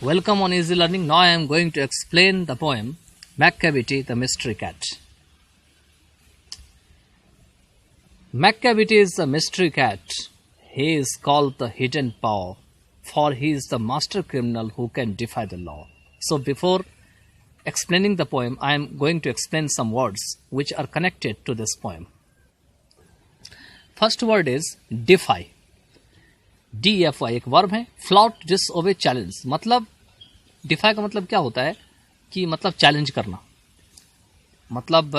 Welcome on Easy Learning. Now I am going to explain the poem Macavity the Mystery Cat. Macavity is the mystery cat. He is called the hidden paw, for he is the master criminal who can defy the law. So before explaining the poem, I am going to explain some words which are connected to this poem. First word is defy. DFY एक verb है. Float disobey challenge, मतलब DeFi का मतलब क्या होता है कि मतलब चैलेंज करना, मतलब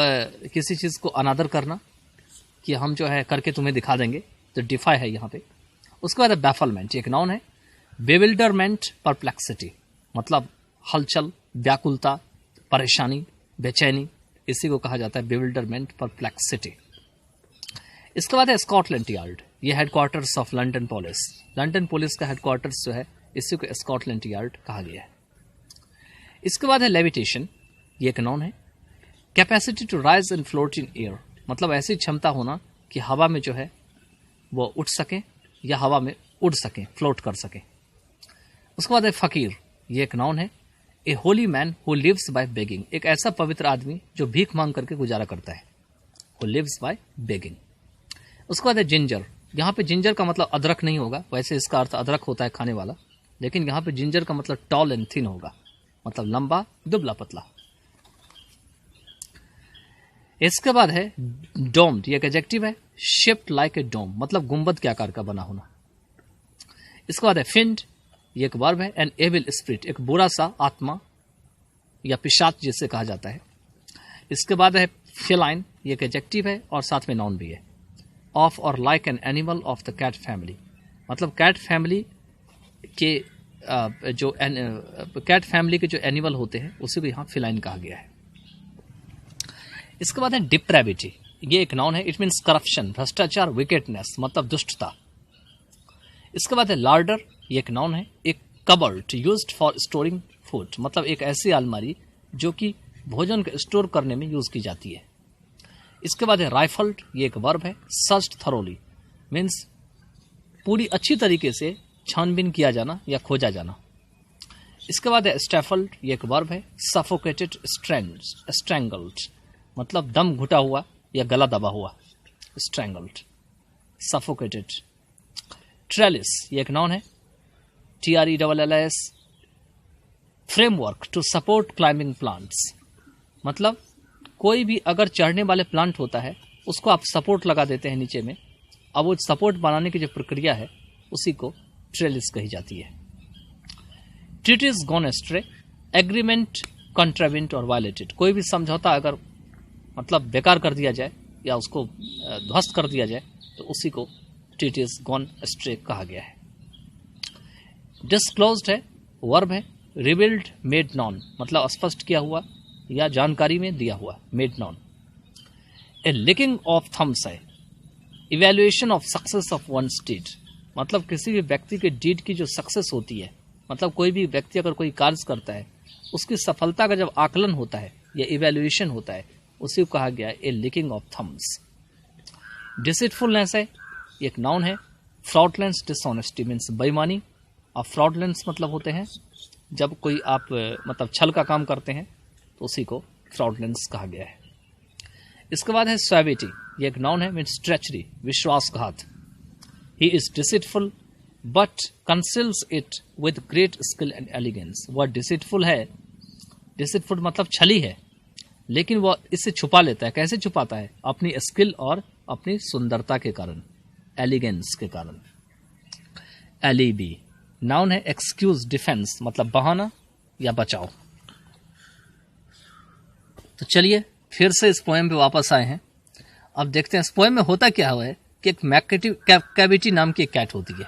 किसी चीज को अनादर करना कि हम जो है करके तुम्हें दिखा देंगे, तो डिफाई है यहाँ पे. उसके बाद बैफलमेंट, एक नाउन है. बेविल्डरमेंट परप्लेक्सिटी, मतलब हलचल, व्याकुलता, परेशानी, बेचैनी, इसी को कहा जाता है बेविल्डरमेंट परप्लेक्सिटी. इसके बाद है स्कॉटलैंड यार्ड. ये headquarters of London police. London police का हेडक्वार्टर्स जो है इसी को स्कॉटलैंड यार्ड कहा गया है. इसके बाद है लेविटेशन. ये एक नाउन है. Capacity to rise and float in air, मतलब ऐसी क्षमता होना कि हवा में जो है वो उठ सके या हवा में उड़ सके, फ्लोट कर सके. उसके बाद है फकीर. ये एक नाउन है. A holy man who lives by begging, एक ऐसा पवित्र आदमी जो भीख मांग करके गुजारा करता है, हु लिव्स बाय बेगिंग. उसके बाद है जिंजर. यहाँ पे जिंजर का मतलब अदरक नहीं होगा, वैसे इसका अर्थ अदरक होता है खाने वाला, लेकिन यहाँ पे जिंजर का मतलब टॉल एंड थिन होगा, मतलब लंबा, दुबला, पतला. इसके बाद है डोम्ड. ये एक एडजेक्टिव है. शेप्ड लाइक ए डोम, मतलब गुंबद के आकार का बना होना. इसके बाद है फिंड. ये एक वर्ब है. एन एविल स्पिरिट, एक बुरा सा आत्मा या पिशाच जिसे कहा जाता है. इसके बाद है फेलाइन. ये एक एडजेक्टिव है और साथ में नाउन भी है. ऑफ और like an animal of the cat family, मतलब कैट फैमिली के कैट फैमिली के जो एनिमल होते हैं उसी को यहाँ फिलाइन कहा गया है. इसके बाद है डिप्रेविटी. ये एक नाउन है. इट मीन्स करप्शन, भ्रष्टाचार, विकेटनेस, मतलब दुष्टता. इसके बाद है लार्डर. ये एक नाउन है. एक cupboard used for storing food, मतलब एक ऐसी अलमारी जो कि भोजन को स्टोर करने में यूज की जाती है. इसके बाद है राइफल्ड. ये एक वर्ब है. सर्च्ड थरोली, मीन्स पूरी अच्छी तरीके से छानबीन किया जाना या खोजा जाना. इसके बाद है स्टैफल्ड. ये एक वर्ब है. सफोकेटेड, स्ट्रैंगल्ड, मतलब दम घुटा हुआ या गला दबा हुआ, स्ट्रैंगल्ड, सफोकेटेड. ट्रेलिस. ये एक नाउन है. TRELLS, framework to support climbing plants, मतलब कोई भी अगर चढ़ने वाले प्लांट होता है उसको आप सपोर्ट लगा देते हैं नीचे में, अब वो सपोर्ट बनाने की जो प्रक्रिया है उसी को ट्रेलिस कही जाती है. ट्रीटीज गॉन एस्ट्रे, एग्रीमेंट कॉन्ट्रावेंट और वायलेटेड, कोई भी समझौता अगर मतलब बेकार कर दिया जाए या उसको ध्वस्त कर दिया जाए तो उसी को ट्रीटीज गॉन एस्ट्रे कहा गया है. डिस्क्लोज्ड है, वर्ब है. रिवील्ड, मेड नॉन, मतलब स्पष्ट किया हुआ या जानकारी में दिया हुआ, made known. A licking of thumbs है. Evaluation of success of one deed, मतलब किसी भी व्यक्ति के डीड की जो सक्सेस होती है, मतलब कोई भी व्यक्ति अगर कोई कार्य करता है उसकी सफलता का जब आकलन होता है या इवैल्यूएशन होता है उसी को कहा गया है ए लिकिंग ऑफ थम्स. डिसीटफुलनेस है. एक नाउन है. फ्रॉडलेंस, डिसऑनेस्टी, मीन्स बेईमानी. और फ्रॉडलेंस मतलब होते हैं जब कोई आप मतलब छल का काम करते हैं तो उसी को फ्रॉडलेंस कहा गया है. इसके बाद है सैविटी. ये एक नाउन है. मीन्स ट्रेचरी, विश्वासघात. He is deceitful but conceals it with great skill and elegance. वह डिसीटफुल है, डिसीटफुल मतलब छली है, लेकिन वह इससे छुपा लेता है. कैसे छुपाता है? अपनी स्किल और अपनी सुंदरता के कारण, एलिगेंस के कारण. एलिबी, नाउन है. एक्सक्यूज, डिफेंस, मतलब बहाना या बचाव. तो चलिए फिर से इस पोएम पे वापस आए हैं. अब देखते हैं इस पोएम में होता क्या हुआ है कि एक मैकेविटी नाम की एक कैट होती है.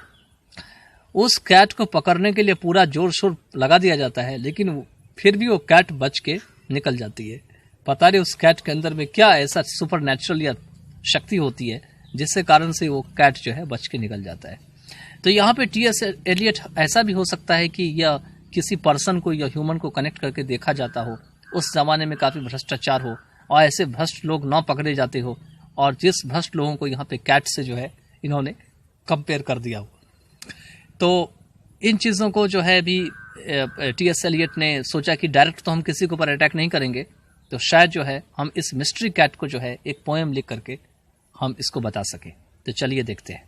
उस कैट को पकड़ने के लिए पूरा जोर शोर लगा दिया जाता है, लेकिन फिर भी वो कैट बच के निकल जाती है. पता नहीं उस कैट के अंदर में क्या ऐसा सुपर नेचुरल या शक्ति होती है जिसके कारण से वो कैट जो है बच के निकल जाता है. तो यहाँ पे T.S. एलियट ऐसा भी हो सकता है कि यह किसी पर्सन को या ह्यूमन को कनेक्ट करके देखा जाता हो. उस जमाने में काफी भ्रष्टाचार हो और ऐसे भ्रष्ट लोग न पकड़े जाते हो, और जिस भ्रष्ट लोगों को यहाँ पे कैट से जो है इन्होंने कंपेयर कर दिया हो. तो इन चीज़ों को जो है भी टीएस एलियट ने सोचा कि डायरेक्ट तो हम किसी के ऊपर अटैक नहीं करेंगे, तो शायद जो है हम इस मिस्ट्री कैट को जो है एक पोएम लिख करके हम इसको बता सके। तो चलिए देखते हैं।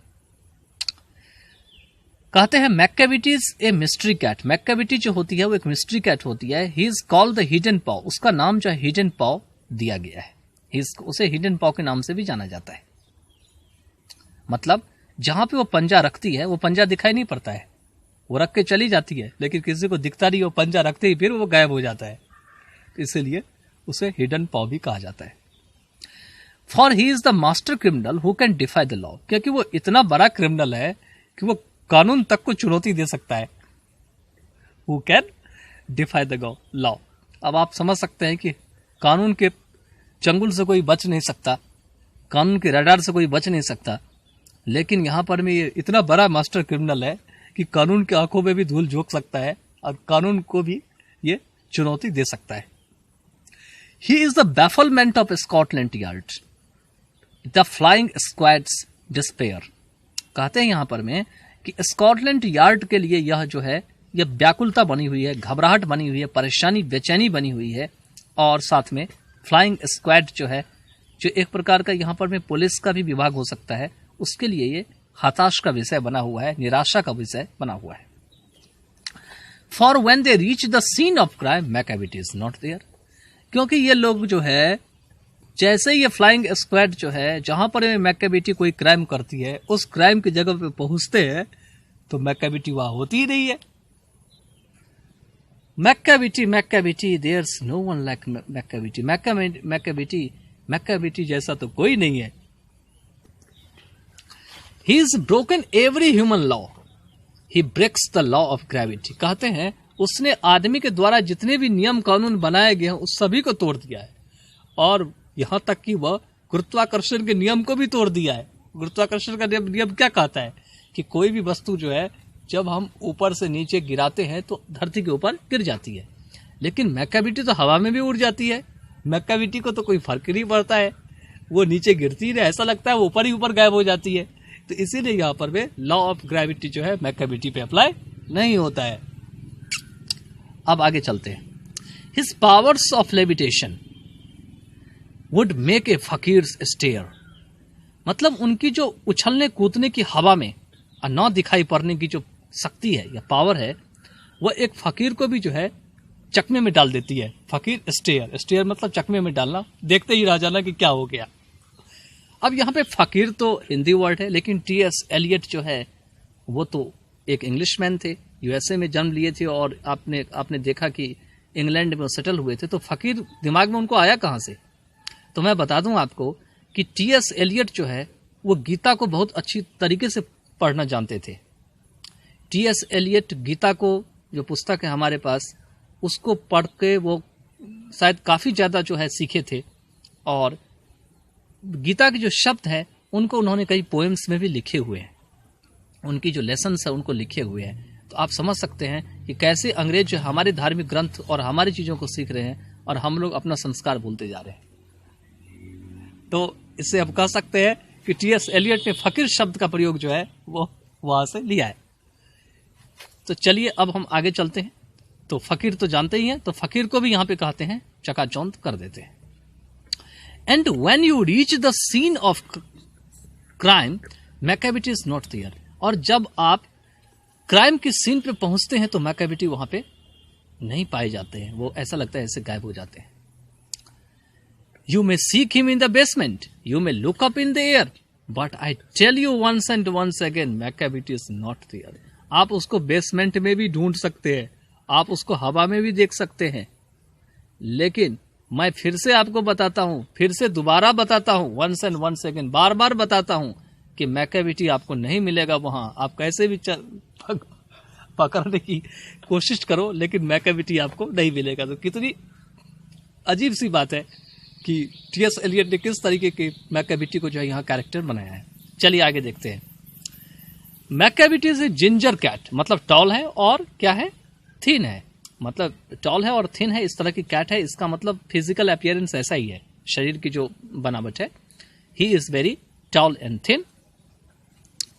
कहते हैं मैकैविटी इज ए मिस्ट्री कैट। मैकैविटी जो होती है वो एक मिस्ट्री कैट होती है। He is called the hidden पॉ, उसका नाम जो है हिडन पॉ दिया गया है। उसे हिडन पॉ के नाम से भी जाना जाता है। मतलब जहां पे वो पंजा रखती है वो पंजा दिखाई नहीं पड़ता है, वो रख के चली जाती है, लेकिन किसी को दिखता नहीं, वो पंजा रखते ही फिर वो गायब हो जाता है, इसलिए उसे हिडन पॉ भी कहा जाता है। For he is the master criminal who can defy the law, क्योंकि वो इतना बड़ा क्रिमिनल है कि वो कानून तक को चुनौती दे सकता है। Who can defy the law. अब आप समझ सकते हैं कि कानून के चंगुल से कोई बच नहीं सकता, कानून के रडार से कोई बच नहीं सकता, लेकिन यहां पर में ये इतना बड़ा मास्टर क्रिमिनल है कि कानून की आंखों में भी धूल झोंक सकता है और कानून को भी ये चुनौती दे सकता है। He is the bafflement of Scotland Yard, the flying squad's despair. कहते हैं यहां पर में कि स्कॉटलैंड यार्ड के लिए यह जो है यह व्याकुलता बनी हुई है, घबराहट बनी हुई है, परेशानी बेचैनी बनी हुई है, और साथ में फ्लाइंग स्क्वाड जो है, जो एक प्रकार का यहां पर में पुलिस का भी विभाग हो सकता है, उसके लिए ये हताश का विषय बना हुआ है, निराशा का विषय बना हुआ है। For when they reach the scene of crime Macavity is not there, क्योंकि ये लोग जो है जैसे ये फ्लाइंग स्क्वाड जो है जहां पर मैकैविटी कोई क्राइम करती है उस क्राइम की जगह पे पहुंचते हैं तो मैकैविटी वहां होती ही नहीं है। Macavity there's no one like Macavity जैसा तो कोई नहीं है। He is broken every human law, he breaks the law of gravity. कहते हैं उसने आदमी के द्वारा जितने भी नियम कानून बनाए गए हैं उस सभी को तोड़ दिया है, और यहां तक कि वह गुरुत्वाकर्षण के नियम को भी तोड़ दिया है। गुरुत्वाकर्षण का नियम क्या कहता है कि कोई भी वस्तु जो है जब हम ऊपर से नीचे गिराते हैं तो धरती के ऊपर गिर जाती है, लेकिन मैकैविटी तो हवा में भी उड़ जाती है। मैकैविटी को तो कोई फर्क नहीं पड़ता है, वो नीचे गिरती है, ऐसा लगता है वो ऊपर ही ऊपर गायब हो जाती है। तो इसीलिए यहां पर वे लॉ ऑफ ग्रेविटी जो है मैकैविटी पे अप्लाई नहीं होता है। अब आगे चलते हैं। His powers of levitation would make a फकीर स्टेयर, मतलब उनकी जो उछलने कूदने की हवा में और न दिखाई पड़ने की जो शक्ति है या पावर है वह एक फकीर को भी जो है चकमे में डाल देती है। फकीर स्टेयर मतलब चकमे में डालना, देखते ही रह जाना कि क्या हो गया। अब यहाँ पे फकीर तो हिंदी वर्ड है, लेकिन टीएस एलियट जो है वो तो एक इंग्लिशमैन थे, यूएसए में जन्म लिए थे, और आपने देखा कि इंग्लैंड में सेटल हुए थे, तो फकीर दिमाग में उनको आया कहाँ से। तो मैं बता दूं आपको कि टीएस एलियट जो है वो गीता को बहुत अच्छी तरीके से पढ़ना जानते थे। टीएस एलियट गीता को, जो पुस्तक है हमारे पास, उसको पढ़ के वो शायद काफी ज्यादा जो है सीखे थे, और गीता के जो शब्द है उनको उन्होंने कई पोएम्स में भी लिखे हुए हैं, उनकी जो लेसन्स है उनको लिखे हुए हैं। तो आप समझ सकते हैं कि कैसे अंग्रेज जो हमारे धार्मिक ग्रंथ और हमारी चीजों को सीख रहे हैं और हम लोग अपना संस्कार भूलते जा रहे हैं। तो इससे हम कह सकते हैं कि टीएस एलियट ने फकीर शब्द का प्रयोग जो है वो वहां से लिया है। तो चलिए अब हम आगे चलते हैं। तो फकीर तो जानते ही हैं, तो फकीर को भी यहां पे कहते हैं चकाचौंध कर देते हैं। And when you reach the scene of crime Macavity is not there, और जब आप क्राइम की सीन पे पहुंचते हैं तो मैकैविटी वहां पे नहीं पाए जाते हैं, वो ऐसा लगता है ऐसे गायब हो जाते हैं। You may seek him in the basement, you may look up in the air, but I tell you once and once again, Macavity is not there. आप उसको बेसमेंट में भी ढूंढ सकते हैं, आप उसको हवा में भी देख सकते हैं, लेकिन मैं फिर से आपको बताता हूं, फिर से दोबारा बताता हूं, once and once again, बार बार बताता हूं कि मैकैविटी आपको नहीं मिलेगा वहां। आप कैसे भी पकड़ने की कोशिश करो, लेकिन मैकैविटी आपको नहीं मिलेगा। तो कितनी अजीब सी बात है कि टीएस एलियट ने किस तरीके के मैकैविटी को जो है यहाँ कैरेक्टर बनाया है। चलिए आगे देखते हैं। मैकैविटी इज ए जिंजर कैट, मतलब टॉल है और क्या है, थिन है, मतलब टॉल है और थिन है, इस तरह की कैट है। इसका मतलब फिजिकल अपीयरेंस ऐसा ही है, शरीर की जो बनावट है। He is very tall and thin,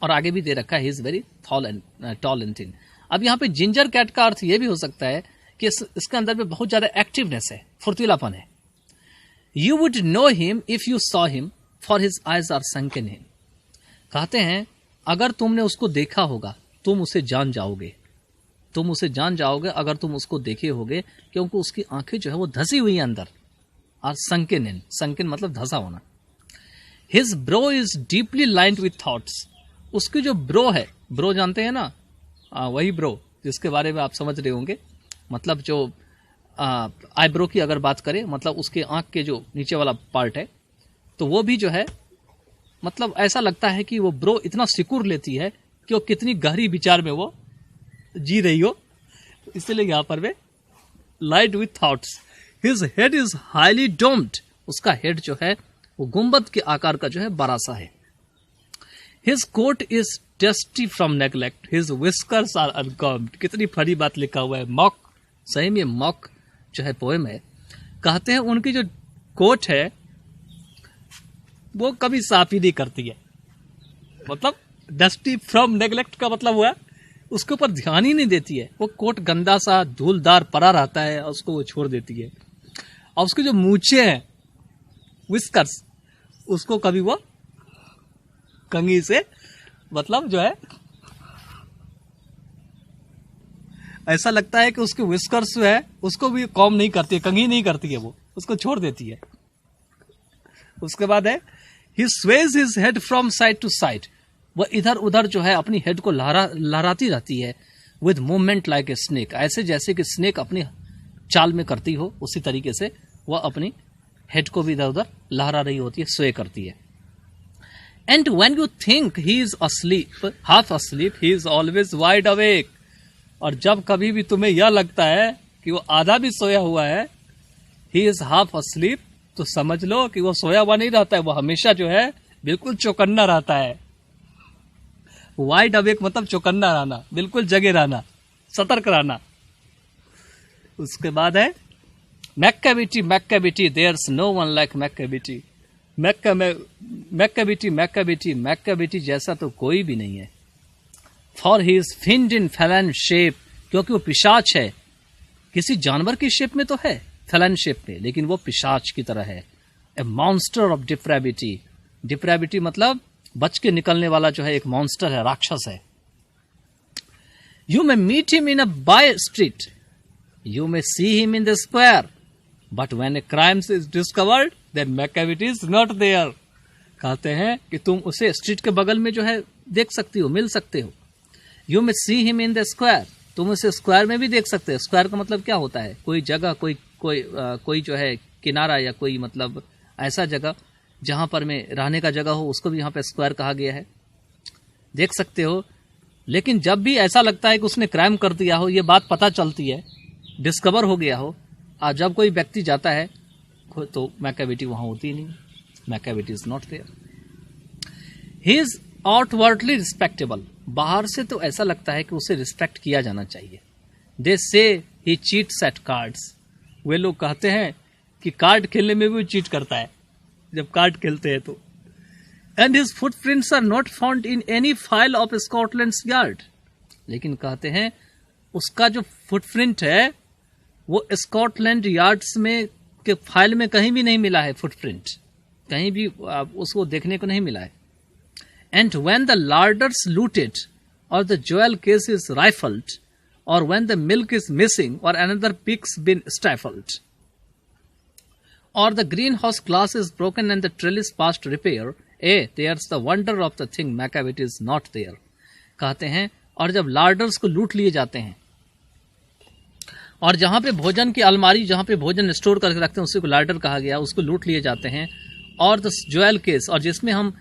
और आगे भी दे रखा है he is very tall and thin. अब यहाँ पे जिंजर कैट का अर्थ ये भी हो सकता है कि इसके अंदर में बहुत ज्यादा एक्टिवनेस है, फुर्तीलापन है। You would know him if you saw him for his eyes are sunken him. कहते हैं अगर तुमने उसको देखा होगा तुम उसे जान जाओगे, तुम उसे जान जाओगे अगर तुम उसको देखे होगे, क्योंकि उसकी आंखें जो है वो धसी हुई है अंदर। और संकन इन, संकन मतलब धसा होना। His bro is deeply lined with thoughts. उसकी जो ब्रो है, ब्रो जानते हैं ना, वही ब्रो जिसके बारे में आप समझ रहे होंगे, मतलब जो आईब्रो की अगर बात करें, मतलब उसके आंख के जो नीचे वाला पार्ट है, तो वो भी जो है मतलब ऐसा लगता है कि वो ब्रो इतना सिकुड़ लेती है कि वो कितनी गहरी विचार में वो जी रही हो। इसलिए यहां पर way light with thoughts. His head is highly domed. उसका हेड जो है वो गुंबद के आकार का जो है बड़ा सा है। His coat is dusty from neglect. His whiskers are uncombed. कितनी फनी बात लिखा हुआ है। मॉक, सही में मॉक जो है पोएम है। कहते हैं उनकी जो कोट है वो कभी साफ ही नहीं करती है। मतलब डस्टी फ्रॉम नेग्लेक्ट का मतलब हुआ उसके ऊपर ध्यान ही नहीं देती है। वो कोट गंदा सा धूलदार पड़ा रहता है और उसको वो छोड़ देती है। और उसकी जो मूछें हैं, विस्कर्स, उसको कभी वो कंघी से मतलब जो है ऐसा लगता है कि उसके विस्कर्स जो है उसको भी कॉम नहीं करती है, कंघी नहीं करती है, वो उसको छोड़ देती है। उसके बाद है he sways his head from side to side. वह इधर उधर जो है अपनी हेड को लहराती रहती है। With movement like a snake. ऐसे जैसे कि स्नेक अपनी चाल में करती हो, उसी तरीके से वह अपनी हेड को भी इधर उधर लहरा रही होती है, स्वे करती है। And when you think he is asleep, half asleep, he is always wide awake. और जब कभी भी तुम्हें यह लगता है कि वो आधा भी सोया हुआ है, ही इज हाफ अस्लीप, तो समझ लो कि वो सोया हुआ नहीं रहता है, वो हमेशा जो है बिल्कुल चौकन्ना रहता है। वाइड अवेक मतलब चौकन्ना रहना, बिल्कुल जगे रहना, सतर्क रहना। उसके बाद है मैक्केविटी, मैक्केविटी, देयर्स नो वन लाइक मैक्केविटी। मैक्केविटी, मैक्केविटी, मैक्केविटी जैसा तो कोई भी नहीं है। For he is finned in fallen shape. क्योंकि वो पिशाच है। किसी जानवर की शेप में तो है, फेलन शेप में, लेकिन वो पिशाच की तरह है। ए मॉन्स्टर ऑफ डिप्रेविटी। डिप्रेविटी मतलब बच के निकलने वाला जो है एक मॉन्स्टर है, राक्षस है। You may meet him in a by street, you may see him in the square, but when a crime is discovered then Macavity is not there. कहते हैं कि तुम उसे स्ट्रीट के बगल में जो है देख सकती हो, मिल सकते हो। You may see him in the square, तुम उसे स्क्वायर में भी देख सकते हो। स्क्वायर का मतलब क्या होता है? कोई जगह, कोई जो है किनारा या कोई मतलब ऐसा जगह जहां पर में रहने का जगह हो, उसको भी यहाँ पे स्क्वायर कहा गया है। देख सकते हो। लेकिन जब भी ऐसा लगता है कि उसने क्राइम कर दिया हो, ये बात पता चलती है, डिस्कवर हो गया हो, और जब कोई व्यक्ति जाता है तो मैक्केविटी वहां होती नहीं। Macavity is not there. He is outwardly respectable. बाहर से तो ऐसा लगता है कि उसे रिस्पेक्ट किया जाना चाहिए। दे से ही चीट्स एट कार्ड्स। वे लोग कहते हैं कि कार्ड खेलने में भी वो चीट करता है जब कार्ड खेलते हैं तो। And his footprints are not found in any file of Scotland's Yard. लेकिन कहते हैं उसका जो फुटप्रिंट है वो स्कॉटलैंड यार्ड्स में के फाइल में कहीं भी नहीं मिला है। फुटप्रिंट कहीं भी उसको देखने को नहीं मिला है। And when the larder's looted or the jewel case is rifled or when the milk is missing or another pig's been stifled or the greenhouse glass is broken and the trellis past repair, there's the wonder of the thing, Macavity is not there। कहते हैं और जब लार्डर्स को लूट लिए जाते हैं और जहां पे भोजन की अलमारी, जहां पे भोजन स्टोर करके रखते हैं, उसी को लार्डर कहा गया, उसको लूट लिए जाते हैं। और द ज्वेल केस, और जिसमें हम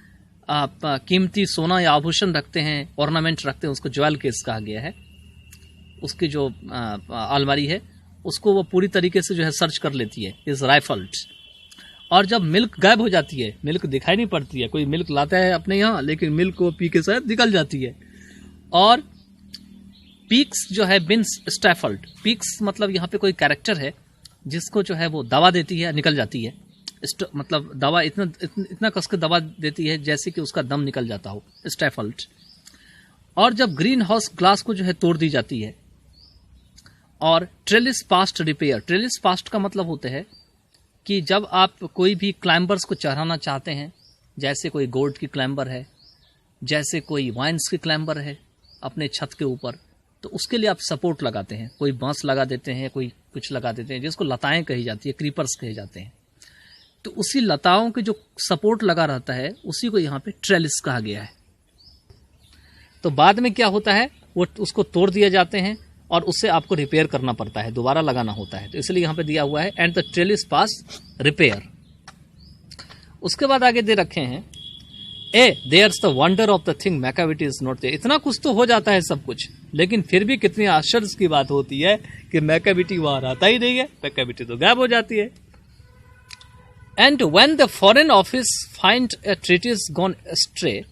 कीमती सोना या आभूषण रखते हैं, ऑर्नामेंट रखते हैं, उसको ज्वेल केस कहा गया है। उसकी जो अलमारी है उसको वो पूरी तरीके से जो है सर्च कर लेती है, इज राइफल्ड। और जब मिल्क गायब हो जाती है, मिल्क दिखाई नहीं पड़ती है, कोई मिल्क लाता है अपने यहाँ लेकिन मिल्क को पी के शायद निकल जाती है। और पीक्स जो है बिन स्टैफल्ड। पीक्स मतलब यहाँ पे कोई कैरेक्टर है जिसको जो है वो दवा देती है, निकल जाती है। मतलब दवा इतना कस के दवा देती है जैसे कि उसका दम निकल जाता हो, स्टैफल्ड। और जब ग्रीन हाउस ग्लास को जो है तोड़ दी जाती है, और trellis past repair, trellis past का मतलब होता है कि जब आप कोई भी क्लाइंबर्स को चढ़ाना चाहते हैं, जैसे कोई गोल्ड की क्लाइंबर है, जैसे कोई वाइन्स की क्लाइंबर है अपने छत के ऊपर, तो उसके लिए आप सपोर्ट लगाते हैं, कोई बांस लगा देते हैं, कोई कुछ लगा देते हैं, जिसको लताएं कही जाती है, क्रीपर्स कहे जाते हैं। तो उसी लताओं के जो सपोर्ट लगा रहता है उसी को यहाँ पे ट्रेलिस कहा गया है। तो बाद में क्या होता है, वो उसको तोड़ दिए जाते हैं और उससे आपको रिपेयर करना पड़ता है, दोबारा लगाना होता है। तो इसलिए यहाँ पे दिया हुआ है and the trellis past repair. उसके बाद आगे दे रखे हैं there's the wonder of the thing Macavity is not there. इतना कुछ तो हो जाता है सब कुछ, लेकिन फिर भी कितनी आश्चर्य की बात होती है कि मैकाविटी वहां रहता ही नहीं है, मैकाविटी तो गायब हो जाती है। And when the foreign office find a treatise gone ashtray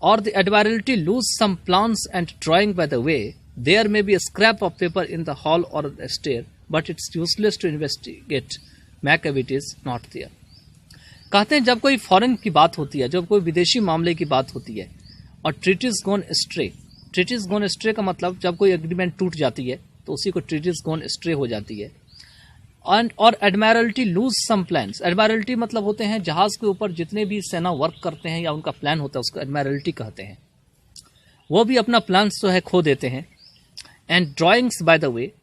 or the admiralty lose some plans and drawing by the way, there may be a scrap of paper in the hall or the stair, but it's useless to investigate. Macavity is not there. कहते हैं जब कोई foreign की बात होती है, जब कोई विदेशी मामले की बात होती है और treatise gone ashtray, treatise gone ashtray का मतलब जब कोई एग्रीमेंट टूट जाती है तो उसी को ट्रीटिस गॉन एस्ट्रे हो जाती है। और एडमायरल्टी लूज सम प्लान्स, एडमायरल्टी मतलब होते हैं जहाज के ऊपर जितने भी सेना वर्क करते हैं या उनका प्लान होता है उसको एडमायरल्टी कहते हैं, वो भी अपना प्लान्स जो है खो देते हैं। And drawings by the way,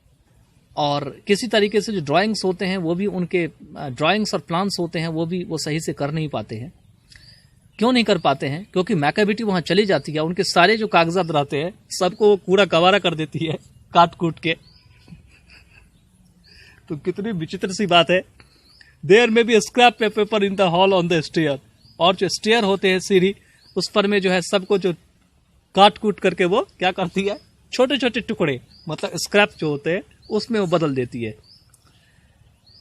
और किसी तरीके से जो ड्राइंग्स होते हैं वो भी उनके ड्राइंग्स और प्लान्स होते हैं वो भी वो सही से कर नहीं पाते हैं। क्यों नहीं कर पाते हैं? क्योंकि मैकाविटी वहां चली जाती है, उनके सारे जो कागजात रहते हैं सबको कूड़ा कवारा कर देती है काट कूट के। तो कितनी विचित्र सी बात है। देयर में भी scrap paper in the hall on the stair, और जो स्टेयर होते हैं सीढ़ी उस पर में जो है सबको जो काट कूट करके वो क्या करती है, छोटे छोटे टुकड़े मतलब स्क्रैप जो होते हैं उसमें वो बदल देती है।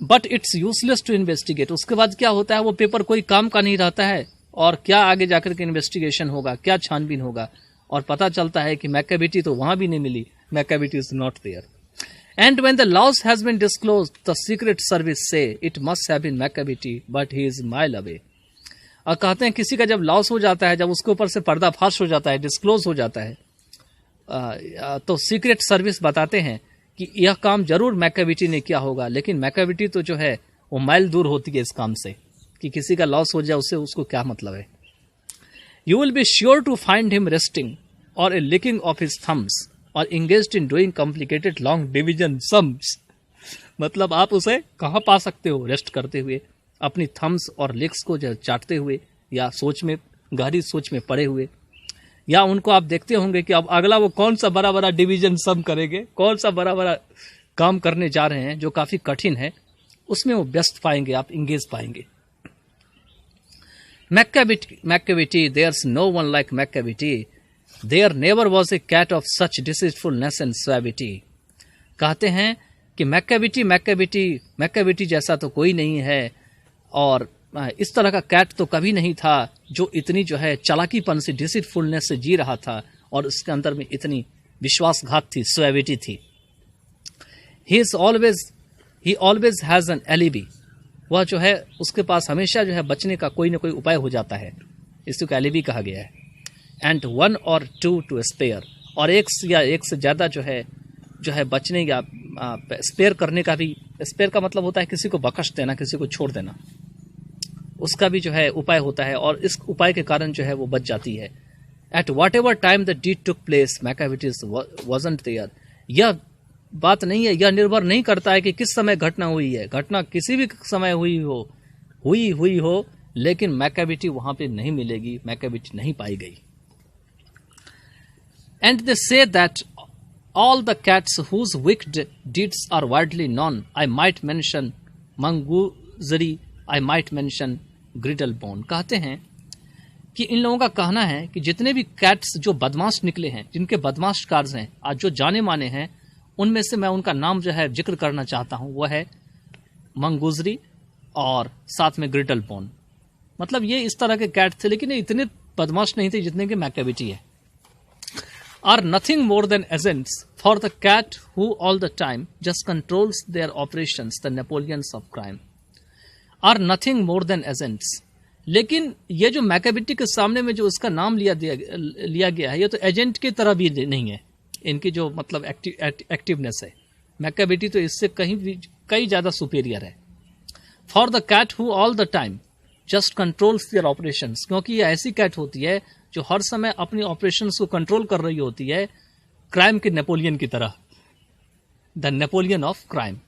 But it's useless to investigate. उसके बाद क्या होता है, वो पेपर कोई काम का नहीं रहता है, और क्या आगे जाकर के इन्वेस्टिगेशन होगा, क्या छानबीन होगा, और पता चलता है कि मैकाविटी तो वहां भी नहीं मिली, Macavity is not there. And when the loss has been disclosed, the secret service say it must have been Macavity, but he is mile away. और कहते हैं किसी का जब लॉस हो जाता है, जब उसके ऊपर से पर्दाफाश हो जाता है, डिस्क्लोज हो जाता है, तो सीक्रेट सर्विस बताते हैं कि यह काम जरूर मैकाविटी ने किया होगा, लेकिन मैकाविटी तो जो है वो माइल दूर होती है इस काम से, कि किसी का लॉस हो जाए उससे उसको क्या मतलब है। You will be sure to find him resting or a licking of his thumbs or engaged in doing complicated long division sums। मतलब आप उसे कहाँ पा सकते हो, रेस्ट करते हुए, अपनी थम्स और लिक्स को जो चाटते हुए, या सोच में, गहरी सोच में पड़े हुए, या उनको आप देखते होंगे कि अब अगला वो कौन सा बड़ा बड़ा डिवीजन सम करेंगे, कौन सा बड़ा बड़ा काम करने जा रहे हैं जो काफी कठिन है, उसमें वो व्यस्त पाएंगे, आप इंगेज पाएंगे। Macavity, there's no one like Macavity. There never was a cat of such deceitfulness and suavity। कहते हैं कि मैकाविटी जैसा तो कोई नहीं है, और इस तरह का कैट तो कभी नहीं था जो इतनी जो है चालाकीपन से, डिसीटफुलनेस से जी रहा था, और उसके अंदर में इतनी विश्वासघात थी, सुएविटी थी। he always has an alibi। वह जो है उसके पास हमेशा जो है बचने का कोई ना कोई उपाय हो जाता है, इसको एलिबी कहा गया है। एंड 1 or 2 to spare, और एक से ज्यादा जो है बचने या स्पेयर करने का भी, स्पेयर का मतलब होता है किसी को बख्श देना, किसी को छोड़ देना, उसका भी जो है उपाय होता है, और इस उपाय के कारण जो है वो बच जाती है। At what time the deed took place Macavity wasn't there. यह बात नहीं है, यह निर्भर नहीं करता है कि किस समय घटना हुई है, घटना किसी भी समय हुई हो, लेकिन मैकाविटी वहां पे नहीं मिलेगी, मैकाविटी नहीं पाई गई। And they say that all the cats whose wicked deeds are widely known, I might mention Manguzari, I might mention Griddlebone। कहते हैं कि इन लोगों का कहना है कि जितने भी कैट्स जो बदमाश निकले हैं, जिनके बदमाश कार्य हैं, आज जो जाने माने हैं, उनमें से मैं उनका नाम जो है जिक्र करना चाहता हूं, वह है मंगूजरी और साथ में ग्रिडलबोन। मतलब ये इस तरह के कैट थे, लेकिन ये इतने बदमाश नहीं थे जितने के मैकाविटी है। Are nothing more than agents for the cat who all the time just controls their operations, the Napoleons of crime। Are nothing more than agents। लेकिन ये जो मैकाबिटी के सामने में जो उसका नाम लिया गया है, ये तो एजेंट की तरह भी नहीं है। इनकी जो मतलब एक्टिवनेस है, मैकाबिटी तो इससे कई ज़्यादा सुपीरियर है। For the cat who all the time just controls their operations, क्योंकि ये ऐसी कैट होती है जो हर समय अपनी ऑपरेशंस को कंट्रोल कर रही होती है, क्राइम के नेपोलियन की तरह, द नेपोलियन ऑफ क्राइम।